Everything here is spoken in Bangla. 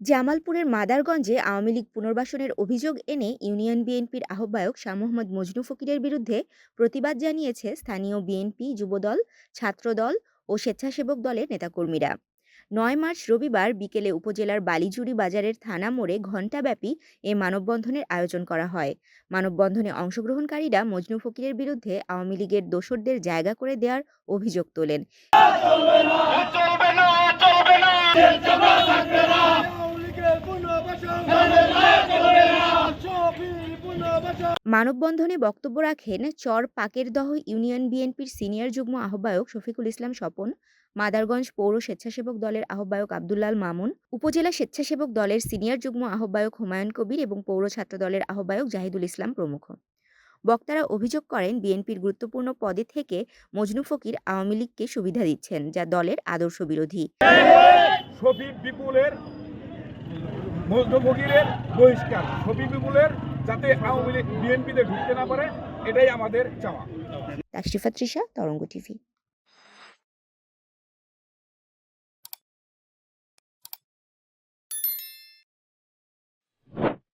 জামালপুরের মাদারগঞ্জে আওয়ামী লীগ পুনর্বাসনের অভিযোগ এনে ইউনিয়ন বিএনপির আহ্বায়ক শাহ মোহাম্মদ মজনু ফকিরের বিরুদ্ধে প্রতিবাদ জানিয়েছে স্থানীয় বিএনপি, যুবদল, ছাত্রদল ও স্বেচ্ছাসেবক দলের নেতাকর্মীরা। ৯ মার্চ রবিবার বিকেলে উপজেলার বালিজুড়ি বাজারের থানা মোড়ে ঘণ্টাব্যাপী এ মানববন্ধনের আয়োজন করা হয়। মানববন্ধনে অংশগ্রহণকারীরা মজনু ফকিরের বিরুদ্ধে আওয়ামী লীগের দোসরদের জায়গা করে দেওয়ার অভিযোগ তোলেন। মানববন্ধনে বক্তব্য রাখেন চর পাকেরদহ ইউনিয়ন বিএনপির সিনিয়র যুগ্ম আহ্বায়ক শফিকুল ইসলাম স্বপন, মাদারগঞ্জ পৌর স্বেচ্ছাসেবক দলের আহ্বায়ক আব্দুল্লাল মামুন, উপজেলা স্বেচ্ছাসেবক দলের সিনিয়র যুগ্ম আহ্বায়ক হুমায়ুন কবির এবং পৌর ছাত্র দলের আহ্বায়ক জাহিদুল ইসলাম প্রমুখ। বক্তারা অভিযোগ করেন বিএনপির গুরুত্বপূর্ণ পদে থেকে মজনু ফকির আওয়ামী লীগকে সুবিধা দিচ্ছেন, যা দলের আদর্শ বিরোধী। শফিক বিপুলের মজনু ফকিরের বহিষ্কার, শফিক বিপুলের যাতে আওয়ামী লীগ বিএনপিতে ঢুকতে না পারে, এটাই আমাদের চাওয়া। তাশরিফা তৃষা, তরঙ্গ টিভি।